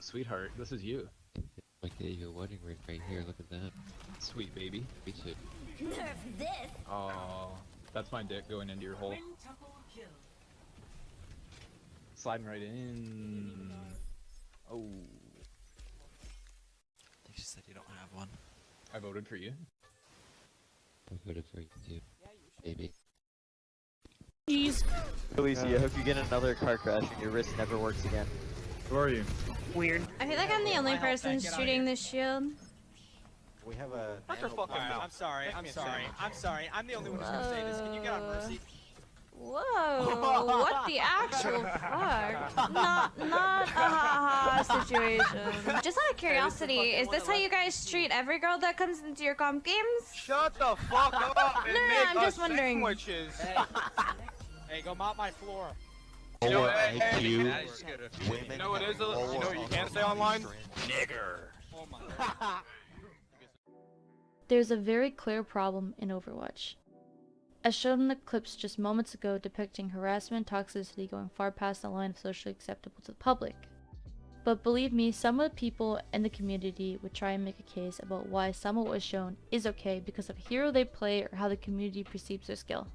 sweetheart, this is you. Like your wedding ring right here. Look at that. Sweet baby. Me too. Nerf this. Oh, that's my dick going into your hole. Sliding right in. Oh, They just said you don't have one. I voted for you. I voted for you too, baby. Jeez. Khaleesi, I hope you get another car crash and your wrist never works again. Who are you? Weird. I feel like I'm the only person shooting this shield. We have a... Shut your fucking mouth. I'm sorry. I'm sorry. I'm the only one who's gonna say this. Can you get on Mercy? Whoa, what the actual fuck? Not a ha-ha situation. Just out of curiosity, is this how you guys treat every girl that comes into your comp games? Shut the fuck up and No, make I'm us just wondering. sandwiches. Hey, go mop my floor. You know what? You know what it is? You know what you can't say online? Nigger. Oh my god. There's a very clear problem in Overwatch. As shown in the clips just moments ago depicting harassment toxicity going far past the line of socially acceptable to the public. But believe me, some of the people in the community would try and make a case about why some of what was shown is okay because of a hero they play or how the community perceives their skill.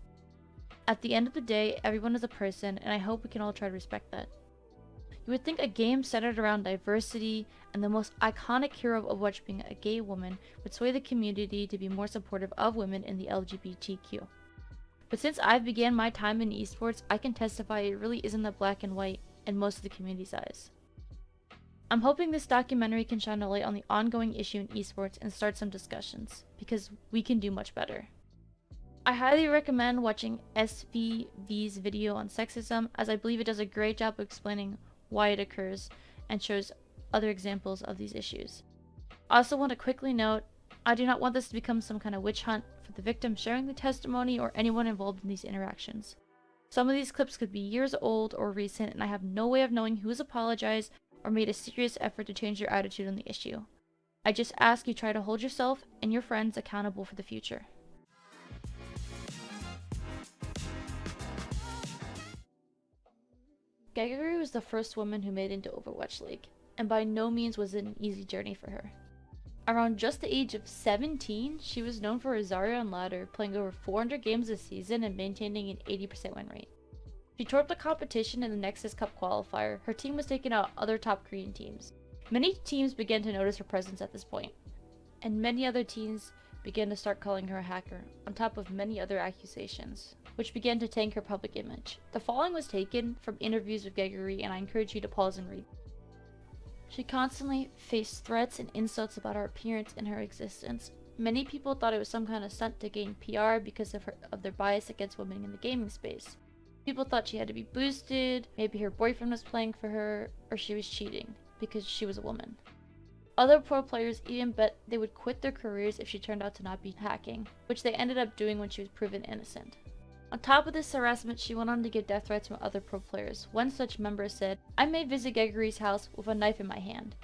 At the end of the day, everyone is a person, and I hope we can all try to respect that. You would think a game centered around diversity and the most iconic hero of Overwatch being a gay woman would sway the community to be more supportive of women in the LGBTQ. But since I began my time in esports, I can testify it really isn't that black and white in most of the community's eyes. I'm hoping this documentary can shine a light on the ongoing issue in esports and start some discussions, because we can do much better. I highly recommend watching SVV's video on sexism, as I believe it does a great job of explaining why it occurs and shows other examples of these issues. I also want to quickly note, I do not want this to become some kind of witch hunt for the victim sharing the testimony or anyone involved in these interactions. Some of these clips could be years old or recent, and I have no way of knowing who has apologized or made a serious effort to change their attitude on the issue. I just ask you try to hold yourself and your friends accountable for the future. Geguri was the first woman who made it into Overwatch League, and by no means was it an easy journey for her. Around just the age of 17, she was known for her Zarya on ladder, playing over 400 games a season and maintaining an 80% win rate. She tore up the competition in the Nexus Cup qualifier. Her team was taking out other top Korean teams. Many teams began to notice her presence at this point, and many other teams began to start calling her a hacker, on top of many other accusations, which began to tank her public image. The following was taken from interviews with Geguri, and I encourage you to pause and read. She constantly faced threats and insults about her appearance and her existence. Many people thought it was some kind of stunt to gain PR because of their bias against women in the gaming space. People thought she had to be boosted, maybe her boyfriend was playing for her, or she was cheating because she was a woman. Other pro players even bet they would quit their careers if she turned out to not be hacking, which they ended up doing when she was proven innocent. On top of this harassment, she went on to give death threats from other pro players. One such member said, "I may visit Geguri's house with a knife in my hand.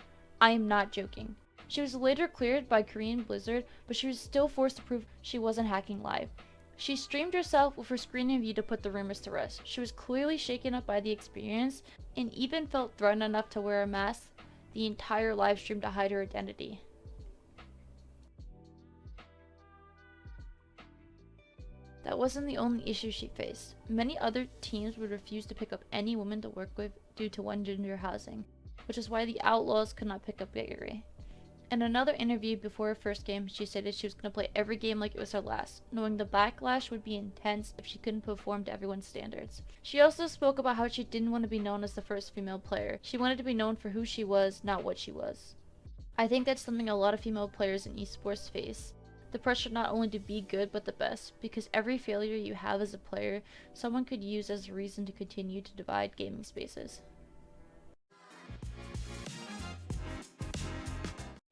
I am not joking." She was later cleared by Korean Blizzard, but she was still forced to prove she wasn't hacking live. She streamed herself with her screen in view to put the rumors to rest. She was clearly shaken up by the experience and even felt threatened enough to wear a mask the entire live stream to hide her identity. That wasn't the only issue she faced. Many other teams would refuse to pick up any woman to work with due to one-gender housing, which is why the Outlaws could not pick up Geguri. In another interview before her first game, she stated she was going to play every game like it was her last, knowing the backlash would be intense if she couldn't perform to everyone's standards. She also spoke about how she didn't want to be known as the first female player. She wanted to be known for who she was, not what she was. I think that's something a lot of female players in esports face. The pressure not only to be good but the best, because every failure you have as a player, someone could use as a reason to continue to divide gaming spaces.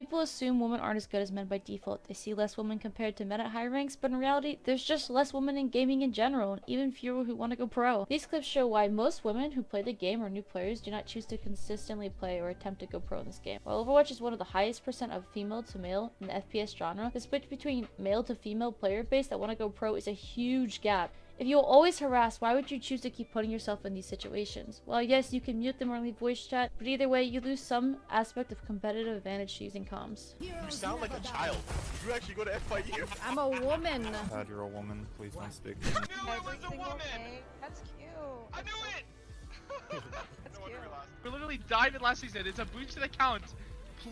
People assume women aren't as good as men by default. They see less women compared to men at high ranks, but in reality, there's just less women in gaming in general, and even fewer who want to go pro. These clips show why most women who play the game or new players do not choose to consistently play or attempt to go pro in this game. While Overwatch is one of the highest percent of female to male in the FPS genre, the split between male to female player base that want to go pro is a huge gap. If you'll always harass, why would you choose to keep putting yourself in these situations? Well, yes, you can mute them or leave voice chat, but either way, you lose some aspect of competitive advantage to using comms. You sound like a child. You actually go to FIU. I'm a woman. God, you're a woman. Please don't speak. I knew it was a woman. That's cute. I knew it. That's No wonder cute. we lost. We literally died in last season. It's a boosted account.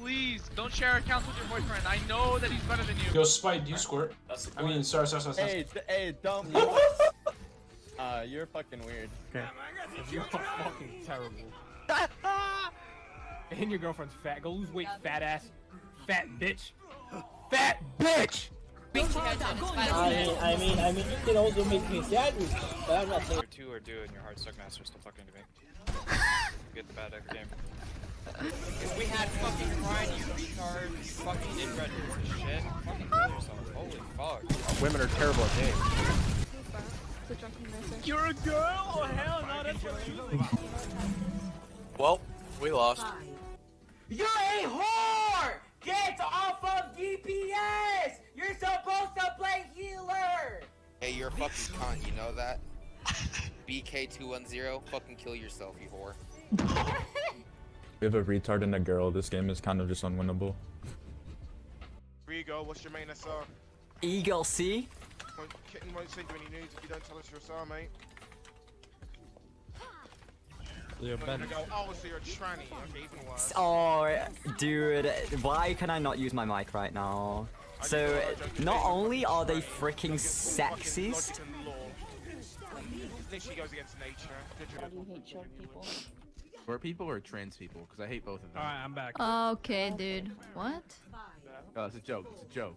Please don't share accounts with your boyfriend. I know that he's better than you. Yo, Spite, do you squirt? I mean, sorry. Hey, don't. You're fucking weird. You're fucking terrible. And your girlfriend's fat. Go lose weight, fat ass. Fat bitch. Fat bitch! I mean, you can also make me sandwich, but I'm not saying. Two or do it, and your hard suck master still talking to me. Get the bad egg game. If we had fucking Ryan, you retard, you fucking did red shit. Fucking kill yourself. Holy fuck. Women are terrible at games. You're a girl? Oh hell no, that's what you. Well, we lost. You're a whore! Get off of DPS! You're supposed to play healer! Hey, you're a fucking cunt, you know that? BK210, fucking kill yourself, you whore. We have a retard and a girl. This game is kind of just unwinnable. Rigo, what's your main SR? Eagle C? Kitten won't send you any news if you don't tell us your SR, mate. You're Go, oh, so you're a tranny. Okay, even worse. Oh, dude, why can I not use my mic right now? So, not only are they freaking sexist. Literally goes against nature. Why do you hate short people? Short people or trans people? Because I hate both of them. Alright, I'm back. Okay, dude. What? Oh, it's a joke. It's a joke.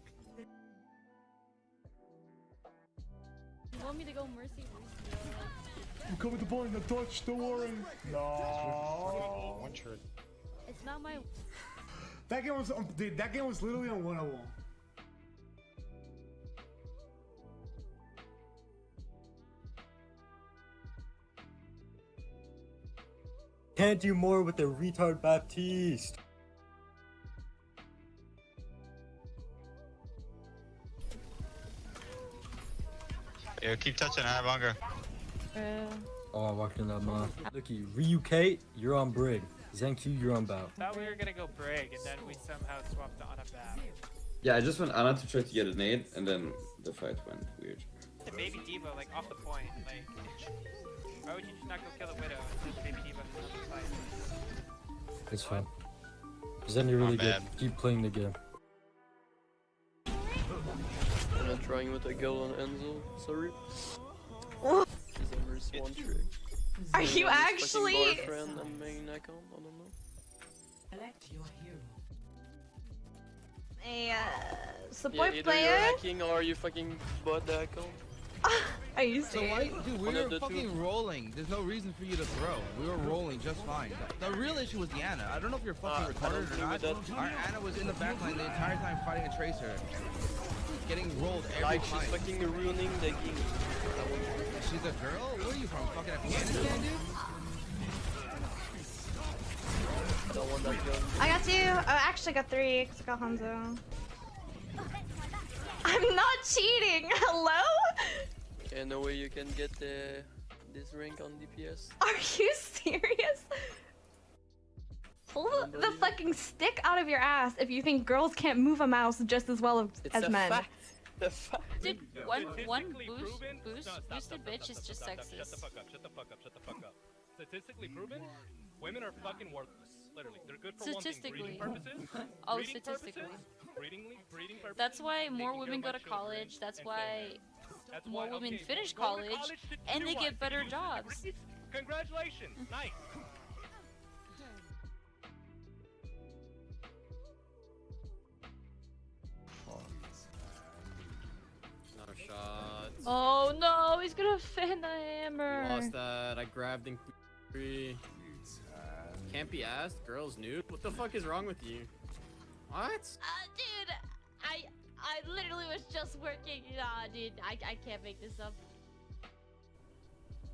You want me to go mercy? I'm coming to point the touch, don't worry. No. One shirt. It's not my. That game was, dude, that game was literally unwinnable. Can't do more with the retard Baptiste. Yo, keep touching, I have hunger. Oh, I walked in that mouth. Looky, Ryu Kate, you're on Brig. Zenku, you're on Bow. Thought we were gonna go Brig, and then we somehow swapped on a bat. Yeah, I just want Anna to try to get a nade, and then the fight went weird. The baby diva, like off the point, like. Why would you just not go kill a widow and send baby diva on the side? It's fine. Cause then you're really good. Keep playing the game. I'm not trying with a girl on Enzo, sorry. One trick. Are you actually? Boyfriend and main account, I don't know. A support Either player? you're hacking or you fucking bought the account. Are you serious? Dude, we were fucking rolling. There's no reason for you to throw. We were rolling just fine. The real issue was the Ana. I don't know if you're fucking retarded or not. Our Ana was in the backline the entire time fighting a tracer. Getting rolled every Like, fight. she's fucking ruining the game. She's a girl? Where are you from? Fucking Afghanistan, dude? Don't want that gun. I got 2. Oh, I actually got 3 because I got Hanzo. I'm not cheating. Hello? Okay, no way you can get this rank on DPS. Are you serious? Pull the fucking stick out of your ass if you think girls can't move a mouse just as well as men. Fact. The fact. Dude, one boosted bitch is just sexist. Shut the fuck up. Statistically proven, women are fucking worthless. Literally, they're good for one thing, breeding purposes. Oh, breeding statistically. Breeding purposes. That's why more taking women care go of to my college. children, That's and why That's more why, women okay, finish go to college to and do they what? get better To do jobs. great. Congratulations, nice. Another shot. Oh no, he's gonna fan the hammer. Lost that. I grabbed in free. Can't be asked. Girls nude. What the fuck is wrong with you? What? Dude, I literally was just working. Nah, dude, I can't make this up.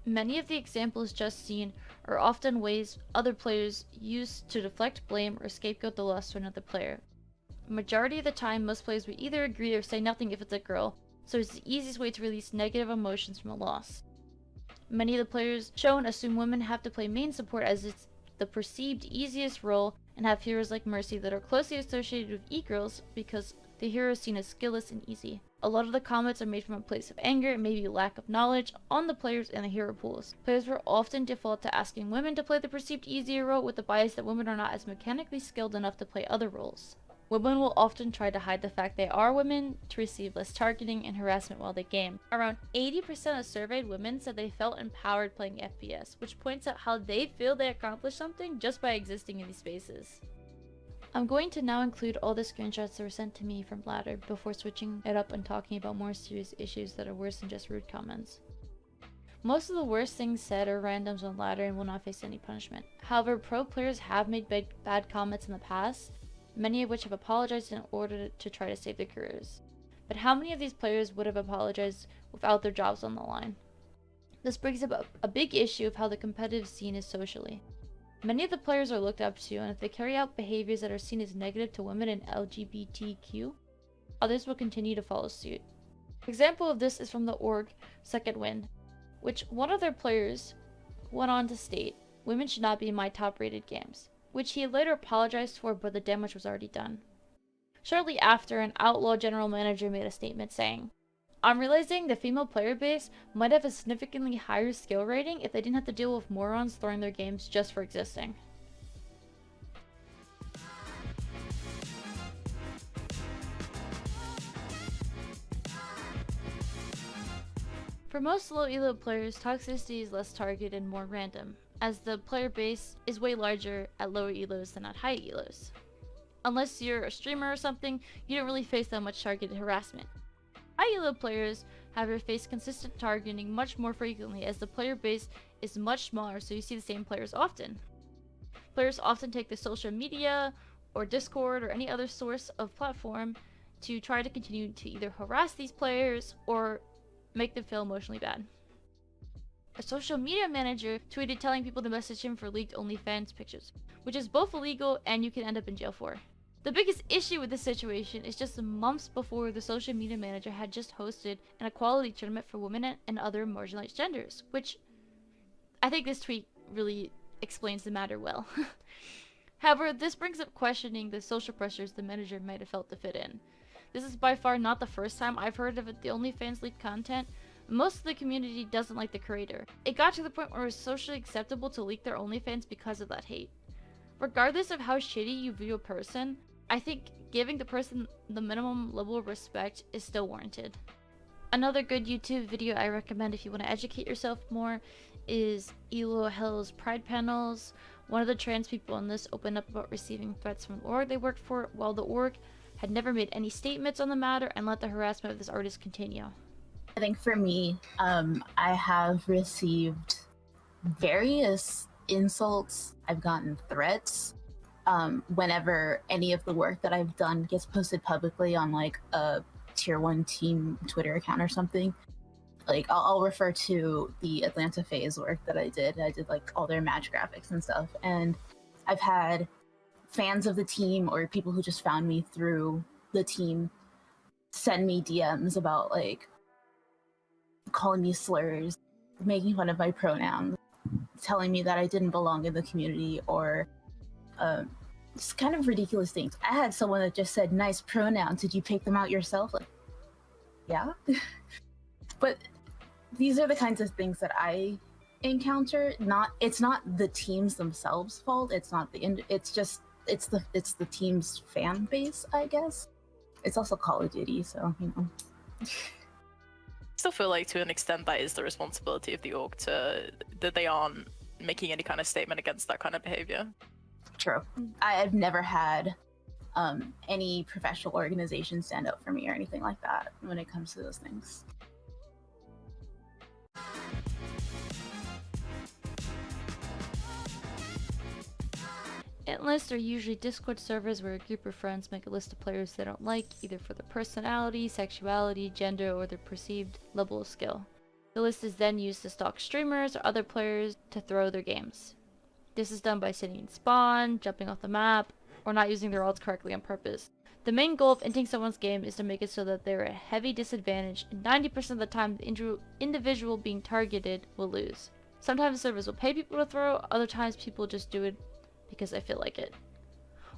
Many of the examples just seen are often ways other players use to deflect blame or scapegoat the loss to another player. Majority of the time, most players will either agree or say nothing if it's a girl, so it's the easiest way to release negative emotions from a loss. Many of the players shown assume women have to play main support as it's the perceived easiest role, and have heroes like Mercy that are closely associated with e-girls because the hero is seen as skillless and easy. A lot of the comments are made from a place of anger and maybe lack of knowledge on the players and the hero pools. Players will often default to asking women to play the perceived easier role with the bias that women are not as mechanically skilled enough to play other roles. Women will often try to hide the fact they are women to receive less targeting and harassment while they game. Around 80% of surveyed women said they felt empowered playing FPS, which points out how they feel they accomplished something just by existing in these spaces. I'm going to now include all the screenshots that were sent to me from Ladder before switching it up and talking about more serious issues that are worse than just rude comments. Most of the worst things said are randoms on Ladder and will not face any punishment. However, pro players have made bad comments in the past, many of which have apologized in order to try to save their careers. But how many of these players would have apologized without their jobs on the line? This brings up a big issue of how the competitive scene is socially. Many of the players are looked up to, and if they carry out behaviors that are seen as negative to women and LGBTQ, others will continue to follow suit. An example of this is from the org Second Wind, which one of their players went on to state, "Women should not be in my top rated games," which he later apologized for, but the damage was already done. Shortly after, an Outlaw general manager made a statement saying, "I'm realizing the female player base might have a significantly higher skill rating if they didn't have to deal with morons throwing their games just for existing." For most low elo players, toxicity is less targeted and more random, as the player base is way larger at lower elos than at high elos. Unless you're a streamer or something, you don't really face that much targeted harassment. High elo players, however, face consistent targeting much more frequently as the player base is much smaller, so you see the same players often. Players often take the social media or Discord or any other source of platform to try to continue to either harass these players or make them feel emotionally bad. A social media manager tweeted telling people to message him for leaked OnlyFans pictures, which is both illegal and you can end up in jail for. The biggest issue with this situation is just months before the social media manager had just hosted an equality tournament for women and other marginalized genders, which I think this tweet really explains the matter well. However, this brings up questioning the social pressures the manager might have felt to fit in. This is by far not the first time I've heard of the OnlyFans leaked content. Most of the community doesn't like the creator. It got to the point where it was socially acceptable to leak their OnlyFans because of that hate. Regardless of how shitty you view a person, I think giving the person the minimum level of respect is still warranted. Another good YouTube video I recommend if you want to educate yourself more is Elo Hell's Pride Panels. One of the trans people in this opened up about receiving threats from the org they worked for, while the org had never made any statements on the matter and let the harassment of this artist continue. I think for me, I have received various insults. I've gotten threats. Whenever any of the work that I've done gets posted publicly on like a tier 1 team Twitter account or something, like I'll refer to the Atlanta phase work that I did. I did like all their match graphics and stuff. And I've had fans of the team or people who just found me through the team send me DMs about like calling me slurs, making fun of my pronouns, telling me that I didn't belong in the community, or just kind of ridiculous things. I had someone that just said, "Nice pronouns, did you pick them out yourself?" Like, yeah. But these are the kinds of things that I encounter. It's not the teams themselves' fault. It's not it's the team's fan base, I guess. It's also Call of Duty, so you know. Still feel like to an extent that is the responsibility of the org that they aren't making any kind of statement against that kind of behavior. True. I've never had any professional organization stand up for me or anything like that when it comes to those things. Int Lists are usually Discord servers where a group of friends make a list of players they don't like, either for their personality, sexuality, gender, or their perceived level of skill. The list is then used to stalk streamers or other players to throw their games. This is done by sitting in spawn, jumping off the map, or not using their ults correctly on purpose. The main goal of inting someone's game is to make it so that they're at a heavy disadvantage, and 90% of the time the individual being targeted will lose. Sometimes servers will pay people to throw, other times people just do it because they feel like it.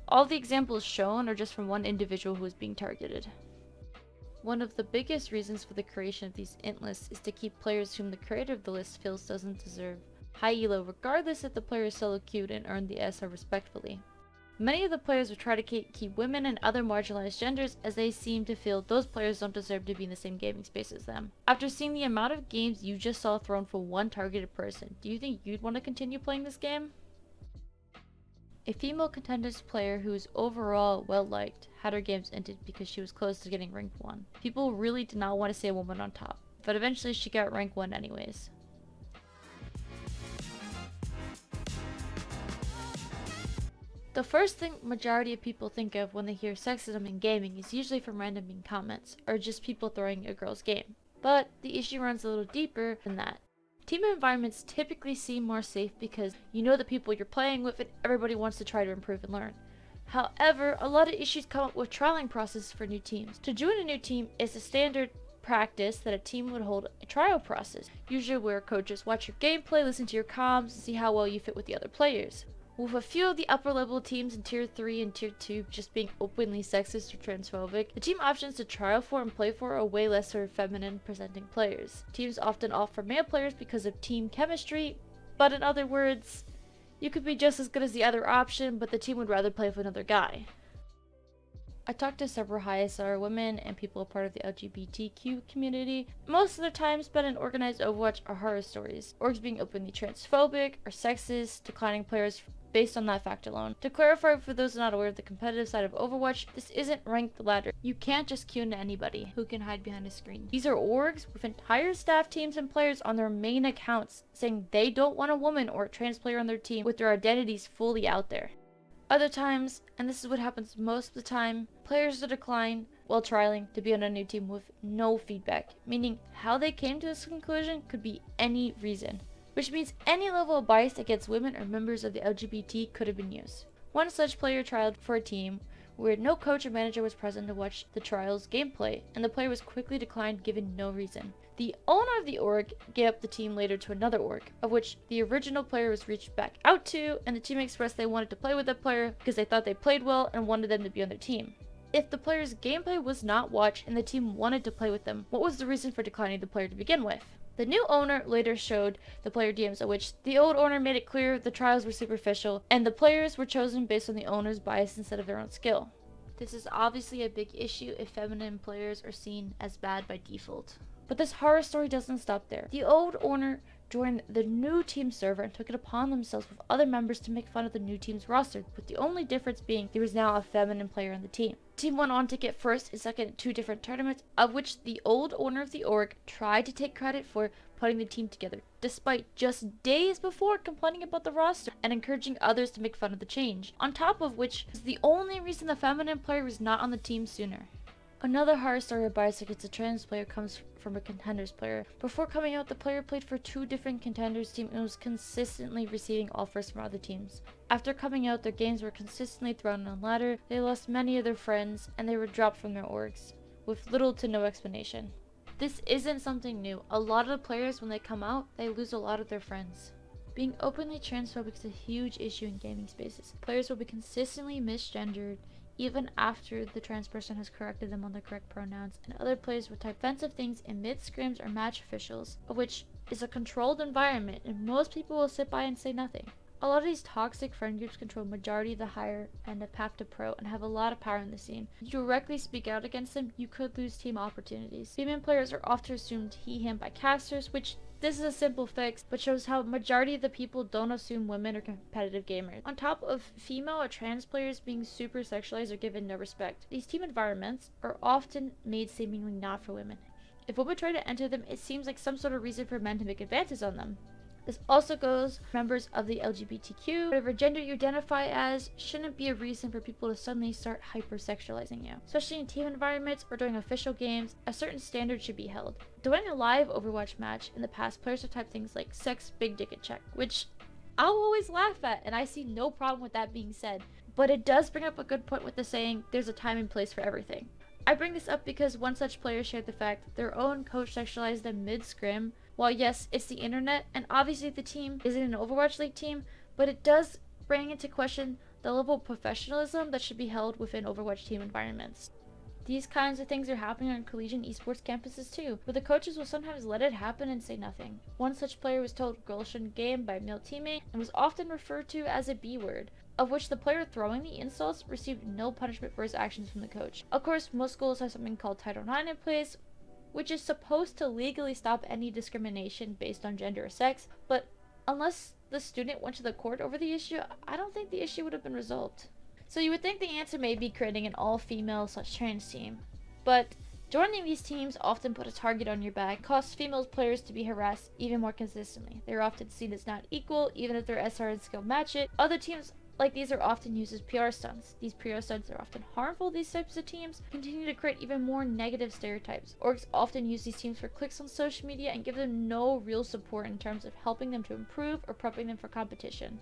All the examples shown are just from one individual who is being targeted. One of the biggest reasons for the creation of these int lists is to keep players whom the creator of the list feels doesn't deserve high elo, regardless if the player is solo queued and earned the SR respectfully. Many of the players will try to keep women and other marginalized genders, as they seem to feel those players don't deserve to be in the same gaming space as them. After seeing the amount of games you just saw thrown for one targeted person, do you think you'd want to continue playing this game? A female contenders player who is overall well liked had her games ended because she was close to getting rank 1. People really did not want to see a woman on top, but eventually she got rank 1 anyways. The first thing majority of people think of when they hear sexism in gaming is usually from random mean comments, or just people throwing a girl's game. But the issue runs a little deeper than that. Team environments typically seem more safe because you know the people you're playing with and everybody wants to try to improve and learn. However, a lot of issues come up with trialing processes for new teams. To join a new team is a standard practice that a team would hold a trial process, usually where coaches watch your gameplay, listen to your comms, and see how well you fit with the other players. With a few of the upper level teams in tier 3 and tier 2 just being openly sexist or transphobic, the team options to trial for and play for are way less sort of feminine presenting players. Teams often opt for male players because of team chemistry, but in other words, you could be just as good as the other option, but the team would rather play with another guy. I talked to several high SR women and people a part of the LGBTQ community. Most of their time spent in organized Overwatch are horror stories. Orgs being openly transphobic or sexist, declining players based on that fact alone. To clarify for those not aware of the competitive side of Overwatch, this isn't ranked ladder. You can't just queue into anybody who can hide behind a screen. These are orgs with entire staff teams and players on their main accounts saying they don't want a woman or a trans player on their team with their identities fully out there. Other times, and this is what happens most of the time, players will decline while trialing to be on a new team with no feedback, meaning how they came to this conclusion could be any reason, which means any level of bias against women or members of the LGBT could have been used. One such player trialed for a team where no coach or manager was present to watch the trial's gameplay, and the player was quickly declined given no reason. The owner of the org gave up the team later to another org, of which the original player was reached back out to, and the team expressed they wanted to play with that player because they thought they played well and wanted them to be on their team. If the player's gameplay was not watched and the team wanted to play with them, what was the reason for declining the player to begin with? The new owner later showed the player DMs, at which the old owner made it clear the trials were superficial and the players were chosen based on the owner's bias instead of their own skill. This is obviously a big issue if feminine players are seen as bad by default. But this horror story doesn't stop there. The old owner joined the new team server and took it upon themselves with other members to make fun of the new team's roster, with the only difference being there was now a feminine player on the team. The team went on to get first and second in 2 different tournaments, of which the old owner of the org tried to take credit for putting the team together, despite just days before complaining about the roster and encouraging others to make fun of the change, on top of which is the only reason the feminine player was not on the team sooner. Another horror story of bias against a trans player comes from a contenders player. Before coming out, the player played for 2 different contenders teams and was consistently receiving offers from other teams. After coming out, their games were consistently thrown on ladder, they lost many of their friends, and they were dropped from their orgs, with little to no explanation. This isn't something new. A lot of the players, when they come out, they lose a lot of their friends. Being openly transphobic is a huge issue in gaming spaces. Players will be consistently misgendered, even after the trans person has corrected them on the correct pronouns, and other players will type offensive things in mid-scrims or match officials, which is a controlled environment, and most people will sit by and say nothing. A lot of these toxic friend groups control majority of the higher end of path to pro and have a lot of power in the scene. If you directly speak out against them, you could lose team opportunities. Female players are often assumed he/him by casters, which this is a simple fix, but shows how majority of the people don't assume women are competitive gamers. On top of female or trans players being super sexualized or given no respect, these team environments are often made seemingly not for women. If women try to enter them, it seems like some sort of reason for men to make advances on them. This also goes for members of the LGBTQ. Whatever gender you identify as shouldn't be a reason for people to suddenly start hypersexualizing you. Especially in team environments or during official games, a certain standard should be held. During a live Overwatch match, in the past, players have typed things like sex, big dick, and check, which I'll always laugh at, and I see no problem with that being said. But it does bring up a good point with the saying, there's a time and place for everything. I bring this up because one such player shared the fact that their own coach sexualized them mid-scrim. While yes, it's the internet, and obviously the team isn't an Overwatch League team, but it does bring into question the level of professionalism that should be held within Overwatch team environments. These kinds of things are happening on collegiate esports campuses too, where the coaches will sometimes let it happen and say nothing. One such player was told girls shouldn't game by a male teammate and was often referred to as a B-word, of which the player throwing the insults received no punishment for his actions from the coach. Of course, most schools have something called Title IX in place, which is supposed to legally stop any discrimination based on gender or sex, but unless the student went to the court over the issue, I don't think the issue would have been resolved. So you would think the answer may be creating an all-female/trans team, but joining these teams often put a target on your back, causes female players to be harassed even more consistently. They're often seen as not equal, even if their SR and skill match it. Other teams like these are often used as PR stunts. These PR stunts are often harmful. These types of teams continue to create even more negative stereotypes. Orgs often use these teams for clicks on social media and give them no real support in terms of helping them to improve or prepping them for competition.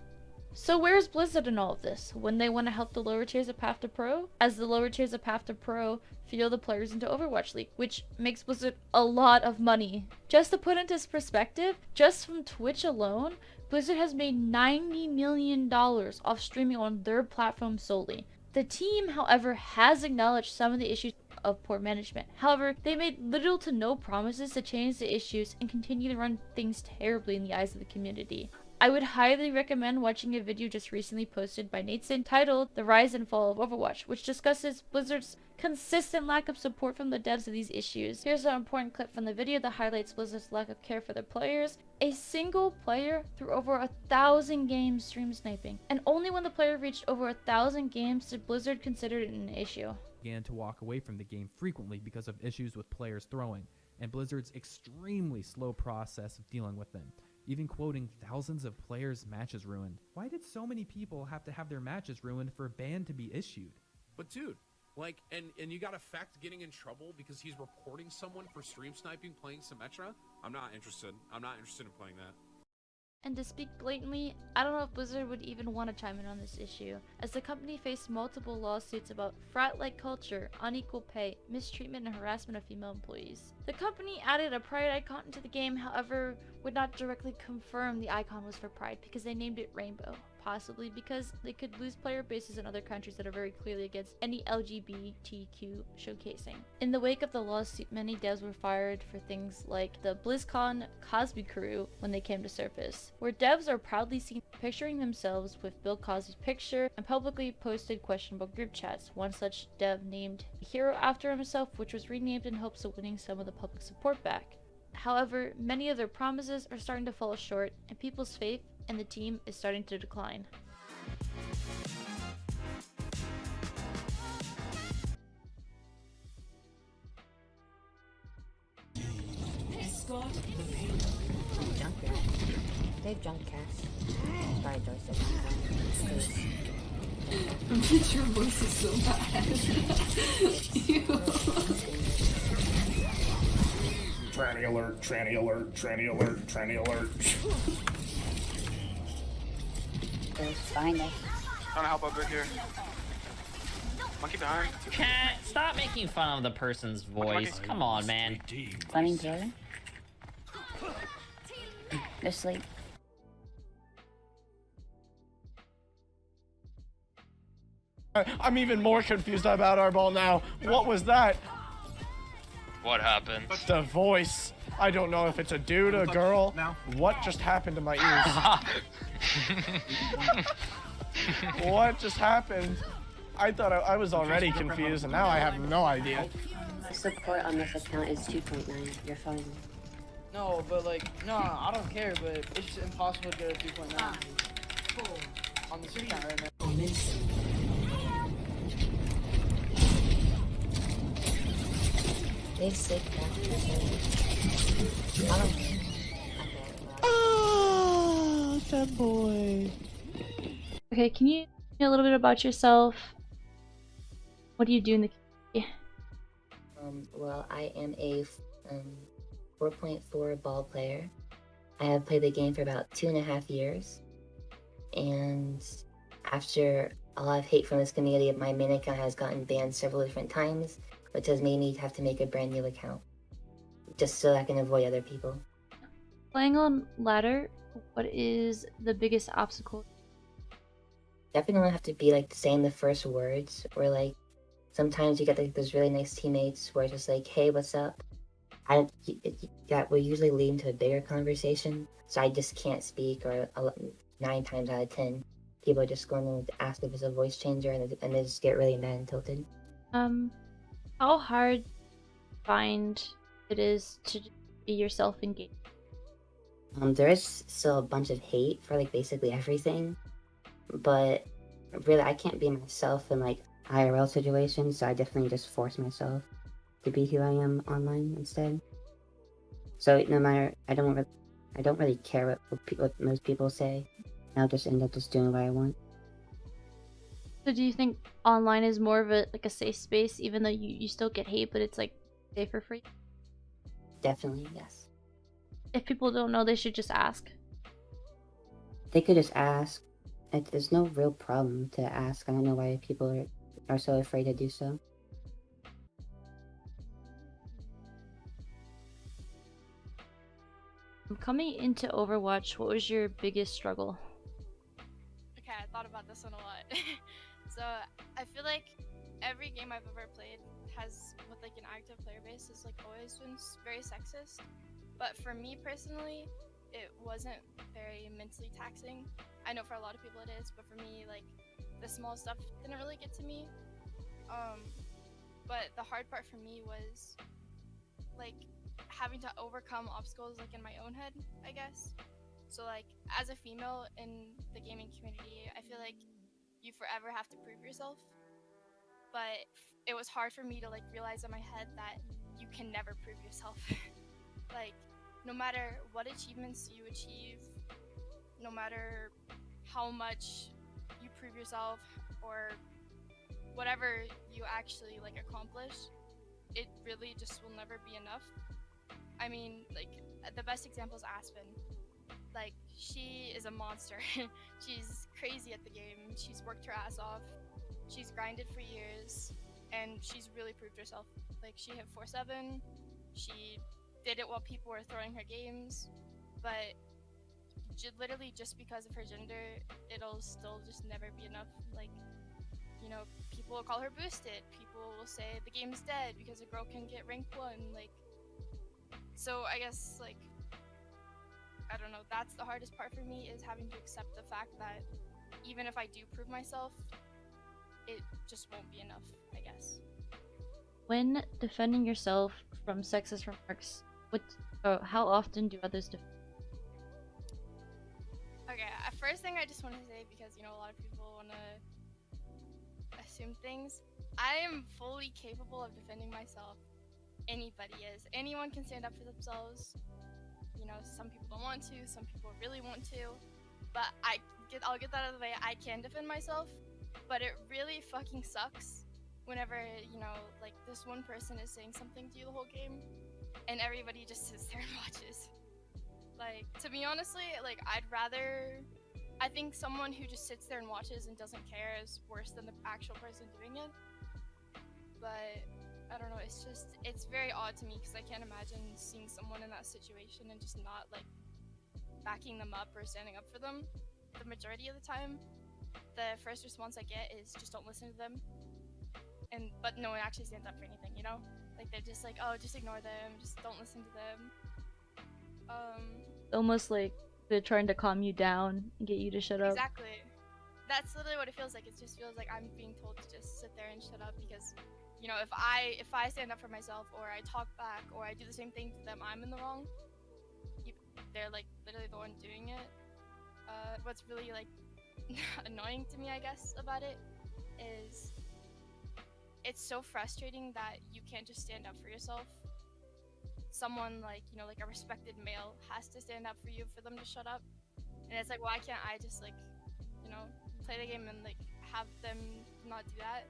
So where's Blizzard in all of this? Wouldn't they want to help the lower tiers of Path to Pro? As the lower tiers of Path to Pro fuel the players into Overwatch League, which makes Blizzard a lot of money. Just to put into perspective, just from Twitch alone, Blizzard has made $90 million off streaming on their platform solely. The team, however, has acknowledged some of the issues of poor management. However, they made little to no promises to change the issues and continue to run things terribly in the eyes of the community. I would highly recommend watching a video just recently posted by Nateson titled The Rise and Fall of Overwatch, which discusses Blizzard's consistent lack of support from the devs of these issues. Here's an important clip from the video that highlights Blizzard's lack of care for their players. A single player through over 1,000 games stream sniping, and only when the player reached over 1,000 games did Blizzard consider it an issue. Began to walk away from the game frequently because of issues with players throwing, and Blizzard's extremely slow process of dealing with them. Even quoting thousands of players' matches ruined. Why did so many people have to have their matches ruined for a ban to be issued? But dude, like, and you got Effect getting in trouble because he's reporting someone for stream sniping playing Symmetra? I'm not interested. I'm not interested in playing that. And to speak blatantly, I don't know if Blizzard would even want to chime in on this issue, as the company faced multiple lawsuits about frat-like culture, unequal pay, mistreatment, and harassment of female employees. The company added a Pride icon into the game, however, would not directly confirm the icon was for Pride because they named it Rainbow. Possibly because they could lose player bases in other countries that are very clearly against any LGBTQ showcasing. In the wake of the lawsuit, many devs were fired for things like the BlizzCon Cosby crew when they came to surface, where devs are proudly seen picturing themselves with Bill Cosby's picture and publicly posted questionable group chats. One such dev named a hero after himself, which was renamed in hopes of winning some of the public support back. However, many of their promises are starting to fall short, and people's faith and the team is starting to decline. Junker. They have junk cash. Sorry, Joseph. Your voice is so bad. Tranny alert, tranny alert, tranny alert, tranny alert. Find it. Trying to help out bit here. Monkey behind. Can't stop making fun of the person's voice. Come on, man. Funny Taylor. Go sleep. I'm even more confused about our ball now. What was that? What happened? The voice. I don't know if it's a dude or a girl. What just happened to my ears? What just happened? I thought I was already confused, and now I have no idea. Support on this account is 2.9. You're fine. No, but like, no, I don't care, but it's just impossible to get a 2.9 on this account right now. They sick Oh, that boy. Okay, can you tell me a little bit about yourself? What do you do in the community? Well, I am a 4.4 ball player. I have played the game for about 2.5 years. And after a lot of hate from this community. My main account has gotten banned several different times, which has made me have to make a brand new account just so I can avoid other people. Playing on ladder, what is the biggest obstacle? Definitely have to be like saying the first words, or like sometimes you get like those really nice teammates where it's just like, hey, what's up? That will usually lead into a bigger conversation, so I just can't speak, or 9 times out of 10 people are just going to ask if it's a voice changer, and they just get really mad and tilted. How hard do you find it is to be yourself in game? There is still a bunch of hate for like basically everything, but really I can't be myself in like IRL situations, so I definitely just force myself to be who I am online instead. So no matter, I don't really care what most people say. I'll just end up just doing what I want. So do you think online is more of a safe space, even though you still get hate, but it's like safer for you? Definitely, yes. If people don't know, they should just ask. They could just ask. There's no real problem to ask. I don't know why people are so afraid to do so. Coming into Overwatch, what was your biggest struggle? Okay, I thought about this one a lot. So I feel like every game I've ever played has, with like an active player base, has like always been very sexist. But for me personally, it wasn't very mentally taxing. I know for a lot of people it is, but for me, like, the small stuff didn't really get to me. But the hard part for me was like having to overcome obstacles like in my own head, I guess. So like as a female in the gaming community, I feel like you forever have to prove yourself. But it was hard for me to like realize in my head that you can never prove yourself. Like no matter what achievements you achieve, no matter how much you prove yourself or whatever you actually like accomplish, it really just will never be enough. I mean, like, the best example is Aspen. Like, she is a monster. She's crazy at the game. She's worked her ass off. She's grinded for years, and she's really proved herself. Like, she hit 4-7. She did it while people were throwing her games, but literally just because of her gender, it'll still just never be enough. Like, you know, people will call her boosted. People will say the game's dead because a girl can get rank 1. Like, so I guess, like, I don't know, that's the hardest part for me, is having to accept the fact that even if I do prove myself, it just won't be enough, I guess. When defending yourself from sexist remarks, how often do others defend? Okay, first thing I just want to say, because, you know, a lot of people want to assume things, I am fully capable of defending myself. Anybody is. Anyone can stand up for themselves. You know, some people don't want to, some people really want to, but I'll get that out of the way. I can defend myself, but it really fucking sucks whenever, you know, like, this one person is saying something to you the whole game, and everybody just sits there and watches. Like, to be honestly, like, I think someone who just sits there and watches and doesn't care is worse than the actual person doing it. But I don't know, it's very odd to me, because I can't imagine seeing someone in that situation and just not, like, backing them up or standing up for them. The majority of the time, the first response I get is just don't listen to them. But no one actually stands up for anything, you know? Like, they're just like, oh, just ignore them, just don't listen to them. Almost like they're trying to calm you down and get you to shut up. Exactly. That's literally what it feels like. It just feels like I'm being told to just sit there and shut up, because, you know, if I stand up for myself, or I talk back, or I do the same thing to them, I'm in the wrong. They're like literally the one doing it. What's really like annoying to me, I guess, about it is it's so frustrating that you can't just stand up for yourself. Someone like, you know, like a respected male has to stand up for you for them to shut up. And it's like, why can't I just, like, you know, play the game and like have them not do that,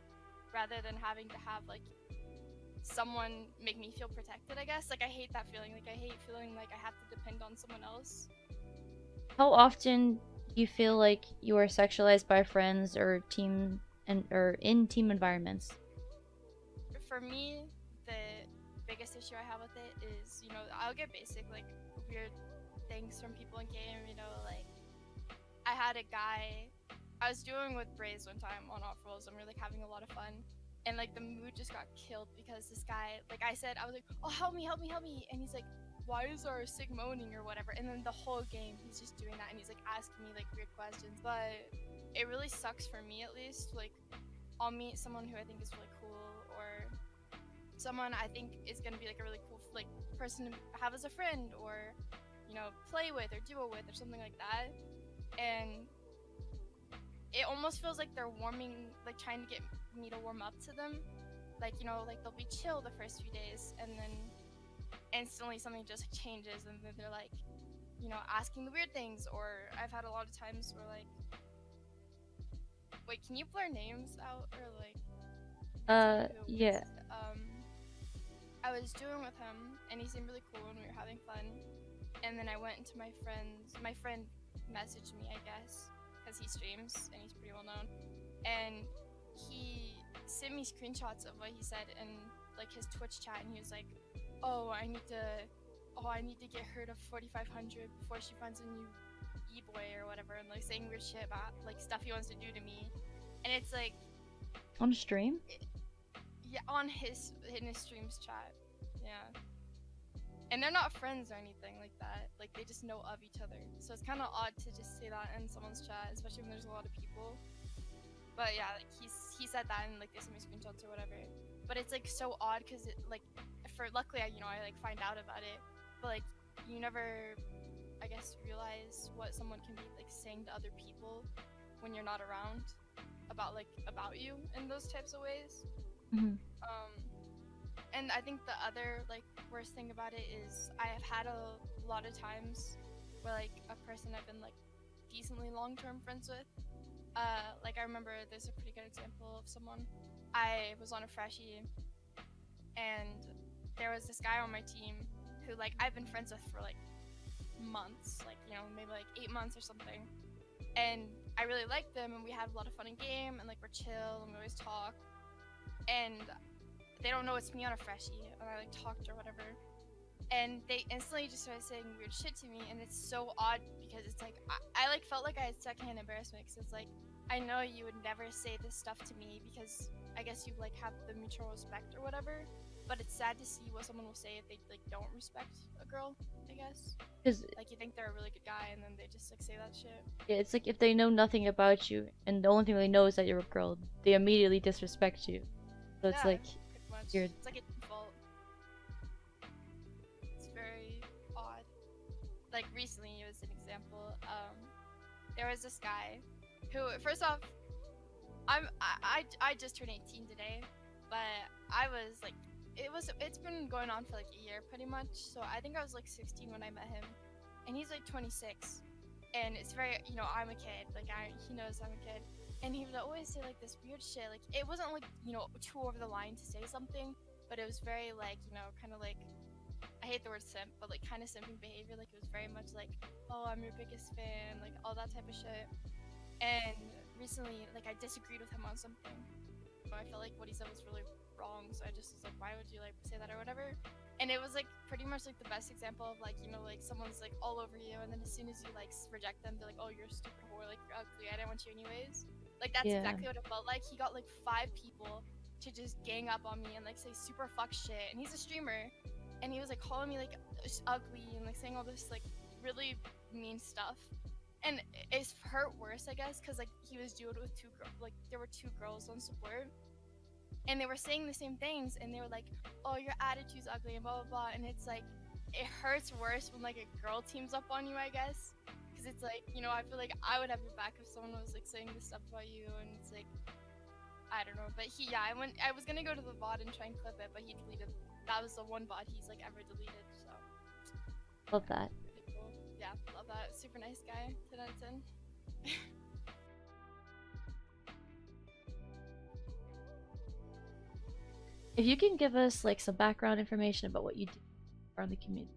rather than having to have like someone make me feel protected, I guess. Like, I hate that feeling. Like, I hate feeling like I have to depend on someone else. How often Do you feel like you are sexualized by friends or or in team environments? For me, the biggest issue I have with it is, you know, I'll get basic like weird things from people in game. You know, like I had a guy I was doing with Braze one time on off rolls, and we were like having a lot of fun. And like the mood just got killed because this guy, like I said, I was like, oh help me, help me, help me, and he's like, why is our sig moaning or whatever? And then the whole game he's just doing that, and he's like asking me like weird questions. But it really sucks for me, at least. Like I'll meet someone who I think is really cool, or someone I think is gonna be like a really cool like person to have as a friend, or you know, play with or duo with or something like that. And it almost feels like they're warming, like trying to get me to warm up to them. Like, you know, like they'll be chill the first few days, and then instantly something just changes, and then they're like, you know, asking the weird things. Or I've had a lot of times where like, wait, can you blur names out, or like? Yeah. I was doing with him, and he seemed really cool, and we were having fun. And then I went into my friend messaged me, I guess, because he streams and he's pretty well known, and he sent me screenshots of what he said in like his Twitch chat, and he was like, oh, I need to get her to 4,500 before she finds a new e-boy or whatever, and like saying weird shit about like stuff he wants to do to me. And it's like On stream? Yeah, in his streams chat. Yeah. And they're not friends or anything like that. Like they just know of each other. So it's kind of odd to just say that in someone's chat, especially when there's a lot of people. But yeah, like he said that, and like they sent me screenshots or whatever. But it's like so odd because it like luckily I like find out about it. But like you never, I guess, realize what someone can be like saying to other people when you're not around about you in those types of ways. Mm-hmm. And I think the other like worst thing about it is I have had a lot of times where like a person I've been like decently long-term friends with, like I remember there's a pretty good example of someone. I was on a freshie, and there was this guy on my team who like I've been friends with for like months, like, you know, maybe like 8 months or something. And I really liked them, and we had a lot of fun in game, and like we're chill and we always talk. And they don't know it's me on a freshie, and I like talked or whatever, and they instantly just started saying weird shit to me. And it's so odd because it's like I like felt like I had secondhand embarrassment, because it's like I know you would never say this stuff to me because I guess you like have the mutual respect or whatever. But it's sad to see what someone will say if they like don't respect a girl, I guess. 'Cause like you think they're a really good guy, and then they just like say that shit. yeah, it's like if they know nothing about you and the only thing they know is that you're a girl, they immediately disrespect you. So it's Yeah, like pretty much. weird. It's like a default. It's very odd. Like recently, it was an example. There was this guy who, first off, I just turned 18 today, but I was like, it's been going on for like a year pretty much. So I think I was like 16 when I met him, and he's like 26, and it's very, you know, I'm a kid. Like he knows I'm a kid. And he would always say like this weird shit. Like it wasn't like, you know, too over the line to say something, but it was very like, you know, kind of like, I hate the word simp, but like kind of simping behavior. Like it was very much like, oh, I'm your biggest fan, like all that type of shit. And recently, like I disagreed with him on something, but I felt like what he said was really wrong. So I just was like, why would you like say that or whatever? And it was like pretty much like the best example of like, you know, like someone's like all over you, and then as soon as you like reject them, they're like, oh, you're a stupid whore, like you're ugly, I didn't want you anyways. Like that's Yeah. exactly what it felt like. He got like 5 people to just gang up on me and like say super fuck shit. And he's a streamer, and he was like calling me like ugly and like saying all this like really mean stuff. And it's hurt worse, I guess, because like he was duoed with 2 girls. Like there were 2 girls on support, and they were saying the same things, and they were like, oh, your attitude's ugly and blah blah blah. And it's like it hurts worse when like a girl teams up on you, I guess. Because it's like, you know, I feel like I would have your back if someone was like saying this stuff about you, and it's like, I don't know. But I was gonna go to the VOD and try and clip it, but he deleted. That was the one VOD he's like ever deleted. So Love that. pretty cool. Yeah, love that. Super nice guy. 10 out of 10. If you can give us like some background information about what you do around the community.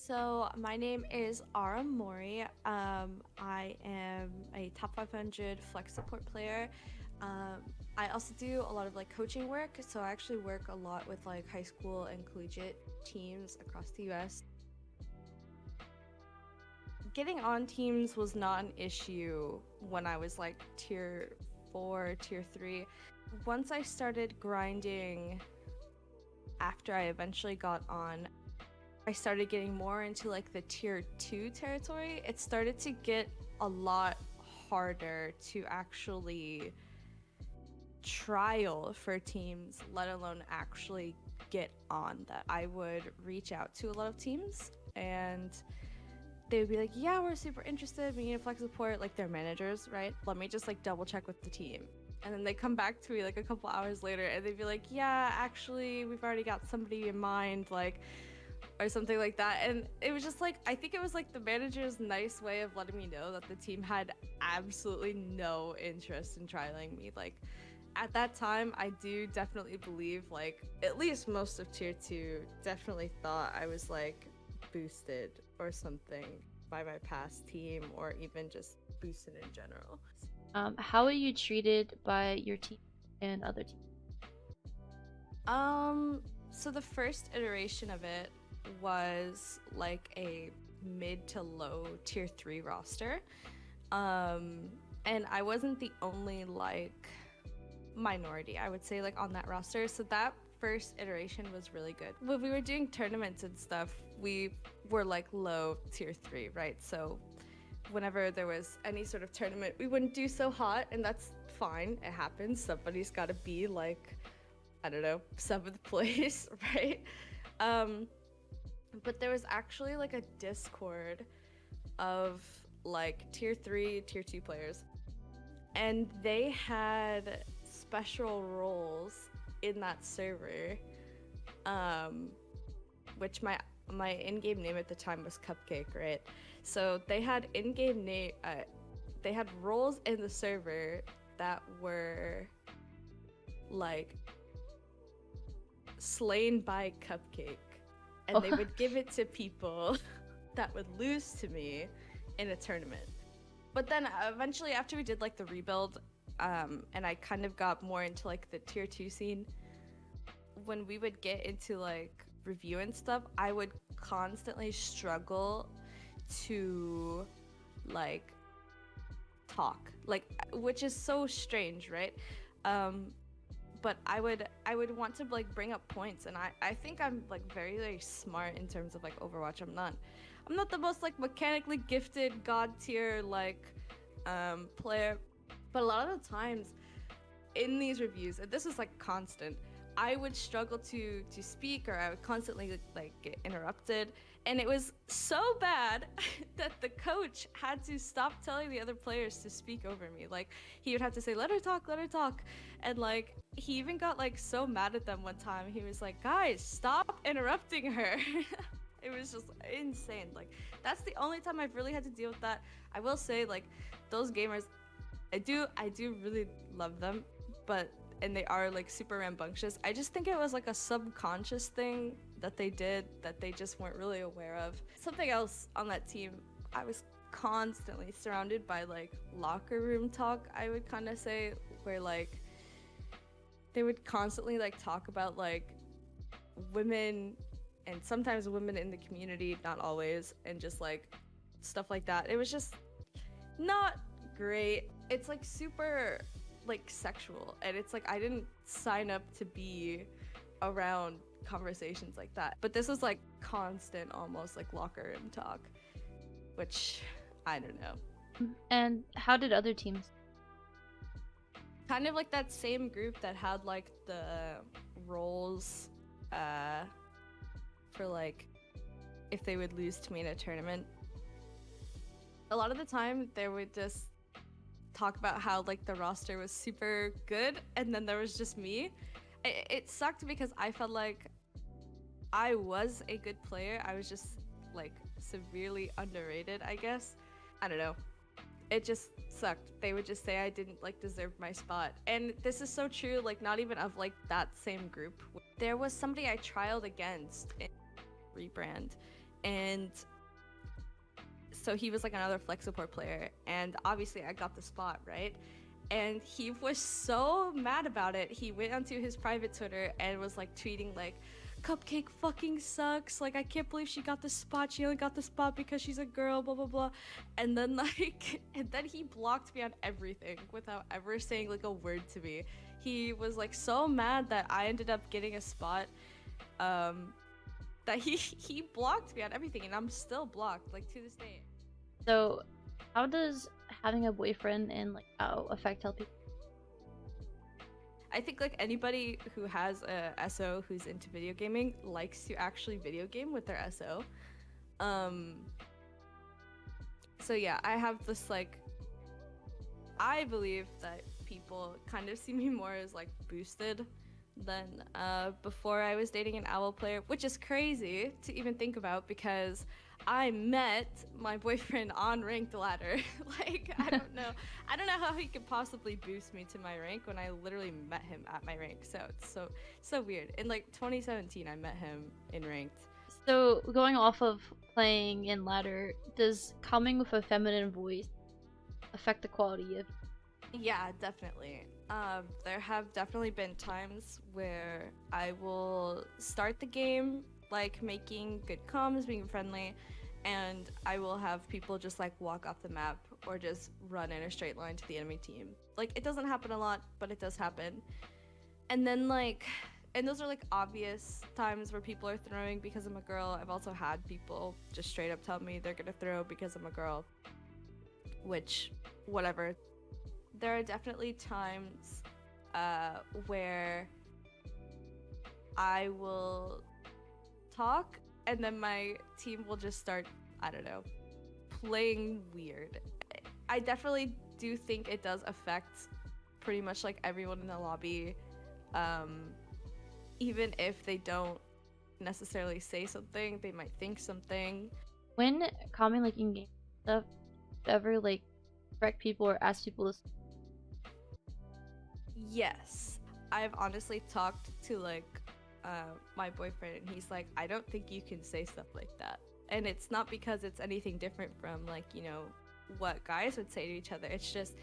So my name is Ara Mori. I am a top 500 flex support player. I also do a lot of like coaching work. So I actually work a lot with like high school and collegiate teams across the US. Getting on teams was not an issue when I was like tier 4, tier 3. Once I started grinding after I eventually got on, I started getting more into like the tier 2 territory. It started to get a lot harder to actually trial for teams, let alone actually get on that. I would reach out to a lot of teams and they would be like, yeah, we're super interested, we need a flex support, like their managers, right? Let me just like double check with the team. And then they come back to me like a couple hours later and they'd be like, yeah, actually, we've already got somebody in mind, like, or something like that. And it was just like, I think it was like the manager's nice way of letting me know that the team had absolutely no interest in trialing me. Like, at that time, I do definitely believe, like, at least most of tier 2 definitely thought I was like boosted or something by my past team, or even just boosted in general. How are you treated by your team and other teams? So the first iteration of it was like a mid to low tier 3 roster. And I wasn't the only like minority, I would say, like on that roster. So that first iteration was really good. When we were doing tournaments and stuff, we were like low tier 3, right? So whenever there was any sort of tournament, we wouldn't do so hot, and that's fine. It happens. Somebody's got to be like, I don't know, 7th place, right? But there was actually like a Discord of like tier 3, tier 2 players, and they had special roles in that server, which my in-game name at the time was Cupcake, right? So they had in-game name, they had roles in the server that were like slain by Cupcake, and they would give it to people that would lose to me in a tournament. But then eventually, after we did like the rebuild, and I kind of got more into like the tier 2 scene, when we would get into like review and stuff, I would constantly struggle to like talk, like, which is so strange, right? But I would want to like bring up points, and I think I'm like very, very smart in terms of like Overwatch. I'm not the most like mechanically gifted god tier like player, but a lot of the times in these reviews, and this is like constant, I would struggle to speak, or I would constantly like get interrupted, and it was so bad that the coach had to stop telling the other players to speak over me. Like, he would have to say, let her talk, and like he even got like so mad at them one time. He was like, guys, stop interrupting her. It was just insane. Like, that's the only time I've really had to deal with that. I will say, like, those gamers, I do really love them, and they are like super rambunctious. I just think it was like a subconscious thing that they did that they just weren't really aware of. Something else on that team, I was constantly surrounded by like locker room talk, I would kind of say, where like they would constantly like talk about like women, and sometimes women in the community, not always, and just like stuff like that. It was just not great. It's like super like sexual, and it's like I didn't sign up to be around conversations like that. But this was like constant, almost like locker room talk, which I don't know. And how did other teams? Kind of like that same group that had like the roles for like if they would lose to me in a tournament. A lot of the time they would just talk about how like the roster was super good, and then there was just me. It sucked because I felt like I was a good player. I was just like severely underrated, I guess. I don't know. It just sucked. They would just say I didn't like deserve my spot. And this is so true, like not even of like that same group. There was somebody I trialed against in rebrand, and so he was like another flex support player, and obviously I got the spot, right? And he was so mad about it. He went onto his private Twitter and was like tweeting like, Cupcake fucking sucks, like I can't believe she got the spot, she only got the spot because she's a girl, blah blah blah. And then like, and then he blocked me on everything without ever saying like a word to me. He was like so mad that I ended up getting a spot, that he blocked me on everything, and I'm still blocked like to this day. So, how does having a boyfriend and like how affect how people? I think like anybody who has a SO who's into video gaming likes to actually video game with their SO. So yeah, I have this like, I believe that people kind of see me more as like boosted than before I was dating an OWL player, which is crazy to even think about because I met my boyfriend on ranked ladder. Like, I don't know how he could possibly boost me to my rank when I literally met him at my rank. So it's so weird. In like 2017, I met him in ranked. So going off of playing in ladder, does coming with a feminine voice affect the quality of? Yeah, definitely. There have definitely been times where I will start the game like making good comms, being friendly, and I will have people just like walk off the map or just run in a straight line to the enemy team. Like, it doesn't happen a lot, but it does happen. And then like, and those are like obvious times where people are throwing because I'm a girl. I've also had people just straight up tell me they're gonna throw because I'm a girl, which, whatever. There are definitely times where I will talk and then my team will just start, I don't know, playing weird. I definitely do think it does affect pretty much like everyone in the lobby, even if they don't necessarily say something, they might think something. When commenting like in game stuff, ever like correct people or ask people to? Yes, I've honestly talked to like my boyfriend, and he's like, I don't think you can say stuff like that. And it's not because it's anything different from like, you know, what guys would say to each other. It's just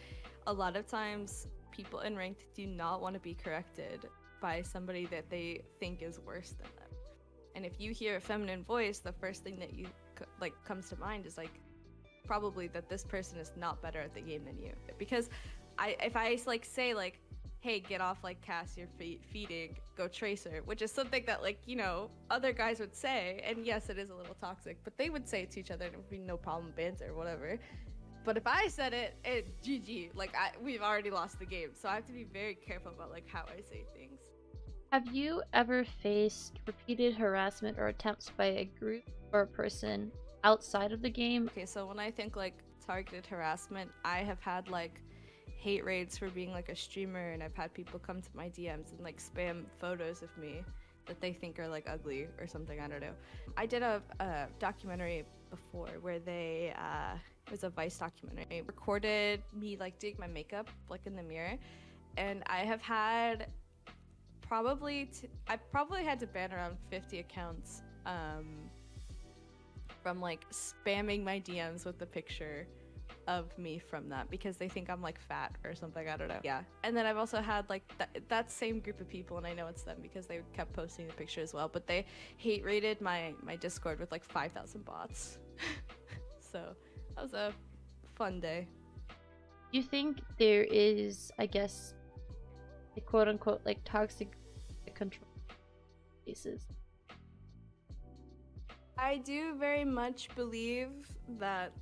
a lot of times people in ranked do not want to be corrected by somebody that they think is worse than them. And if you hear a feminine voice, the first thing that you like comes to mind is like probably that this person is not better at the game than you. Because if I like say like, hey, get off like Cass, you're feeding, go Tracer, which is something that like, you know, other guys would say, and yes, it is a little toxic, but they would say it to each other and it would be no problem, banter or whatever. But if I said it, GG, like we've already lost the game. So I have to be very careful about like how I say things. Have you ever faced repeated harassment or attempts by a group or a person outside of the game? Okay, so when I think like targeted harassment, I have had like hate raids for being like a streamer, and I've had people come to my DMs and like spam photos of me that they think are like ugly or something, I don't know. I did a documentary before where they, it was a Vice documentary, recorded me like doing my makeup like in the mirror, and I have had I probably had to ban around 50 accounts from like spamming my DMs with the picture of me from that because they think I'm like fat or something, I don't know. Yeah, and then I've also had like that same group of people, and I know it's them because they kept posting the picture as well, but they hate rated my Discord with like 5,000 bots. So that was a fun day. Do you think there is, I guess, a quote-unquote like toxic control cases? I do very much believe that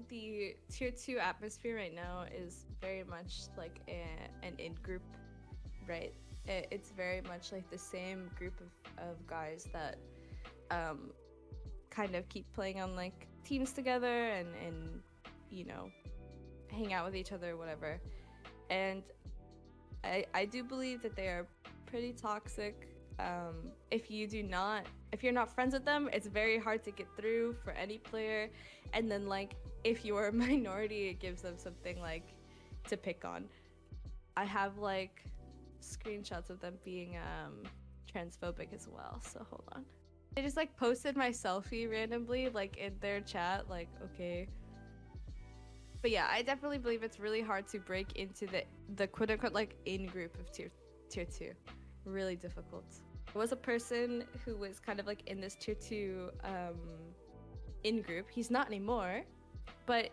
the tier 2 atmosphere right now is very much like an in-group, right? It's very much like the same group of guys that kind of keep playing on like teams together and you know, hang out with each other or whatever. And I do believe that they are pretty toxic. If you're not friends with them, it's very hard to get through for any player. And then like if you're a minority, it gives them something like to pick on. I have like screenshots of them being transphobic as well, so hold on. They just like posted my selfie randomly like in their chat, like okay. But yeah, I definitely believe it's really hard to break into the quote unquote like in group of tier 2. Really difficult. There was a person who was kind of like in this tier 2 in group. He's not anymore, but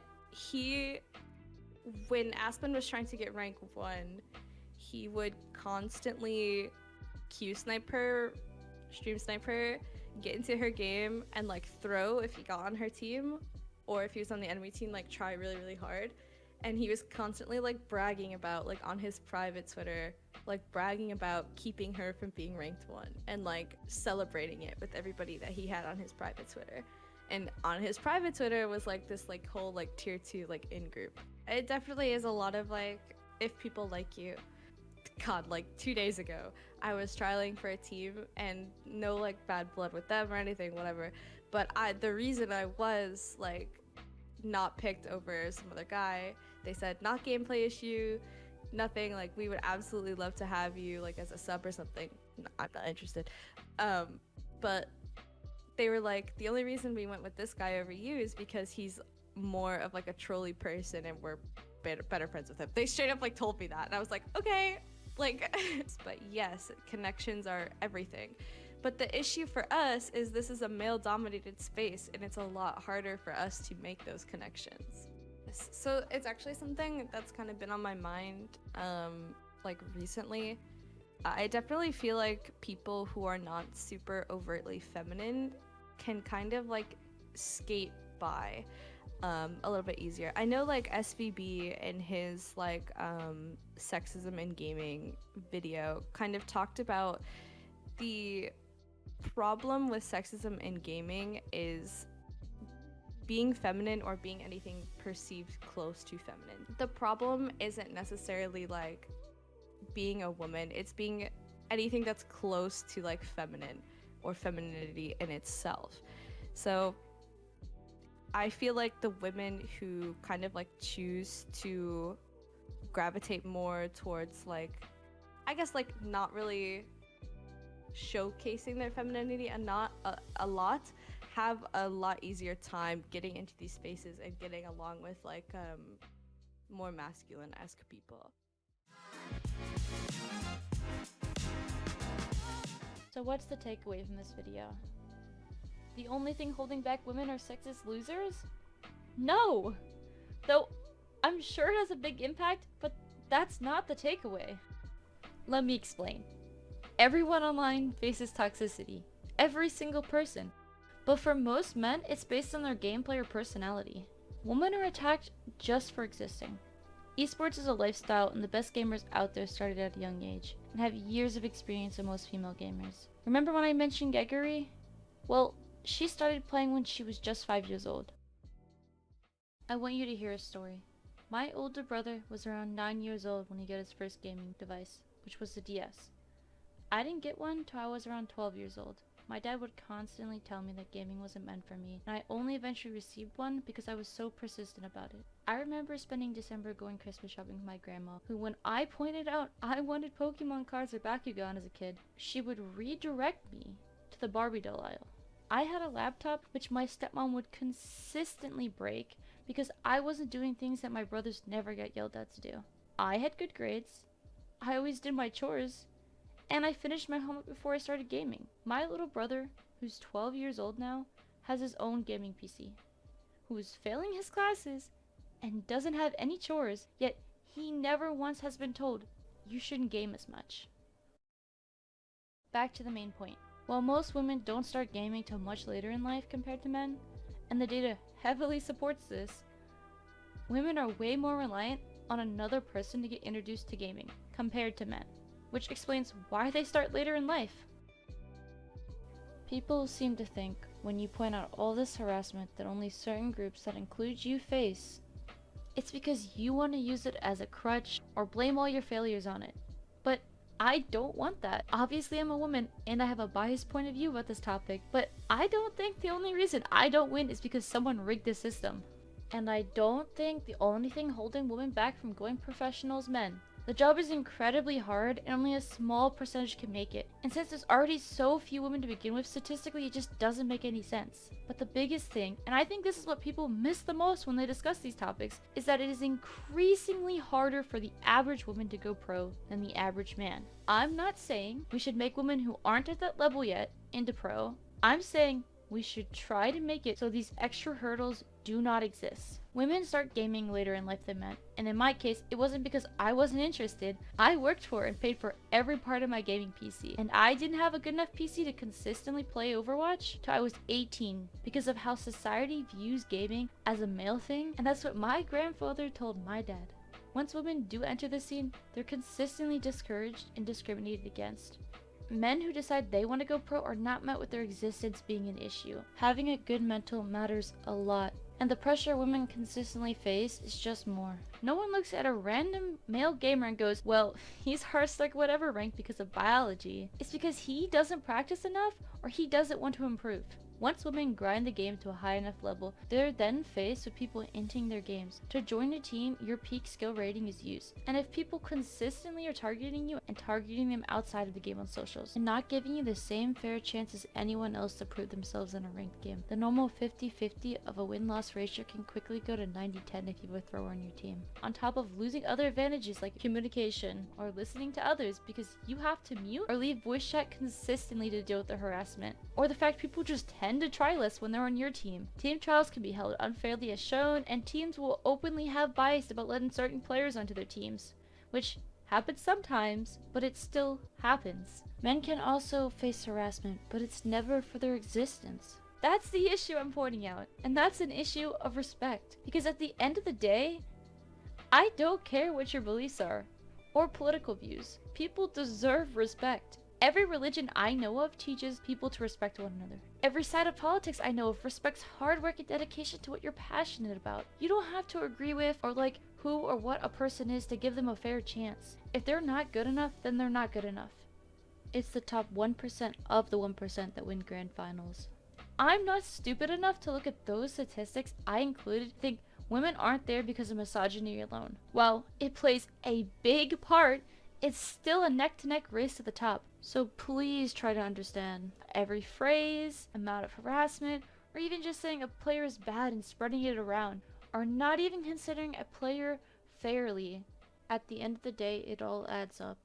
when Aspen was trying to get rank 1, he would constantly Q snipe her, stream snipe her, get into her game, and like throw if he got on her team, or if he was on the enemy team, like try really, really hard. And he was constantly like bragging about, like on his private Twitter, like bragging about keeping her from being ranked 1 and like celebrating it with everybody that he had on his private Twitter. And on his private Twitter was like this like whole like tier 2 like in group. It definitely is a lot of like, if people like you. God, like 2 days ago, I was trialing for a team and no like bad blood with them or anything, whatever. But the reason I was like not picked over some other guy, they said not gameplay issue, nothing, like we would absolutely love to have you like as a sub or something. No, I'm not interested. But they were like, the only reason we went with this guy over you is because he's more of like a trolly person and we're better friends with him. They straight up like told me that and I was like, okay, like but yes, connections are everything. But the issue for us is this is a male dominated space and it's a lot harder for us to make those connections. So it's actually something that's kind of been on my mind like recently. I definitely feel like people who are not super overtly feminine can kind of like skate by a little bit easier. I know like SVB in his like sexism in gaming video kind of talked about the problem with sexism in gaming is being feminine or being anything perceived close to feminine. The problem isn't necessarily like being a woman, it's being anything that's close to like feminine or femininity in itself. So I feel like the women who kind of like choose to gravitate more towards like, I guess like not really showcasing their femininity and not a lot, have a lot easier time getting into these spaces and getting along with like more masculine-esque people. So what's the takeaway from this video? The only thing holding back women are sexist losers? No! Though I'm sure it has a big impact, but that's not the takeaway. Let me explain. Everyone online faces toxicity. Every single person. But for most men, it's based on their gameplay or personality. Women are attacked just for existing. Esports is a lifestyle and the best gamers out there started at a young age and have years of experience than most female gamers. Remember when I mentioned Geguri? Well, she started playing when she was just 5 years old. I want you to hear a story. My older brother was around 9 years old when he got his first gaming device, which was the DS. I didn't get one till I was around 12 years old. My dad would constantly tell me that gaming wasn't meant for me, and I only eventually received one because I was so persistent about it. I remember spending December going Christmas shopping with my grandma, who when I pointed out I wanted Pokemon cards or Bakugan as a kid, she would redirect me to the Barbie doll aisle. I had a laptop which my stepmom would consistently break because I wasn't doing things that my brothers never got yelled at to do. I had good grades, I always did my chores, and I finished my homework before I started gaming. My little brother, who's 12 years old now, has his own gaming PC, who is failing his classes and doesn't have any chores, yet he never once has been told, you shouldn't game as much. Back to the main point. While most women don't start gaming till much later in life compared to men, and the data heavily supports this, women are way more reliant on another person to get introduced to gaming compared to men, which explains why they start later in life. People seem to think when you point out all this harassment that only certain groups that include you face, it's because you want to use it as a crutch or blame all your failures on it. But I don't want that. Obviously I'm a woman and I have a biased point of view about this topic, but I don't think the only reason I don't win is because someone rigged the system. And I don't think the only thing holding women back from going professional is men. The job is incredibly hard and only a small percentage can make it. And since there's already so few women to begin with, statistically it just doesn't make any sense. But the biggest thing, and I think this is what people miss the most when they discuss these topics, is that it is increasingly harder for the average woman to go pro than the average man. I'm not saying we should make women who aren't at that level yet into pro. I'm saying we should try to make it so these extra hurdles do not exist. Women start gaming later in life than men, and in my case, it wasn't because I wasn't interested. I worked for and paid for every part of my gaming PC, and I didn't have a good enough PC to consistently play Overwatch till I was 18 because of how society views gaming as a male thing, and that's what my grandfather told my dad. Once women do enter the scene, they're consistently discouraged and discriminated against. Men who decide they want to go pro are not met with their existence being an issue. Having a good mental matters a lot, and the pressure women consistently face is just more. No one looks at a random male gamer and goes, well, he's Hearthstone whatever rank because of biology. It's because he doesn't practice enough or he doesn't want to improve. Once women grind the game to a high enough level, they're then faced with people inting their games. To join a team, your peak skill rating is used. And if people consistently are targeting you and targeting them outside of the game on socials, and not giving you the same fair chance as anyone else to prove themselves in a ranked game, the normal 50-50 of a win-loss ratio can quickly go to 90-10 if you have a thrower on your team. On top of losing other advantages like communication or listening to others because you have to mute or leave voice chat consistently to deal with the harassment, or the fact people just tend to try less when they're on your team. Team trials can be held unfairly as shown, and teams will openly have bias about letting certain players onto their teams, which happens sometimes, but it still happens. Men can also face harassment, but it's never for their existence. That's the issue I'm pointing out, and that's an issue of respect, because at the end of the day, I don't care what your beliefs are, or political views. People deserve respect. Every religion I know of teaches people to respect one another. Every side of politics I know of respects hard work and dedication to what you're passionate about. You don't have to agree with or like who or what a person is to give them a fair chance. If they're not good enough, then they're not good enough. It's the top 1% of the 1% that win grand finals. I'm not stupid enough to look at those statistics I included and think women aren't there because of misogyny alone. While it plays a big part, it's still a neck-to-neck race to the top. So please try to understand. Every phrase, amount of harassment, or even just saying a player is bad and spreading it around, or not even considering a player fairly, at the end of the day, it all adds up.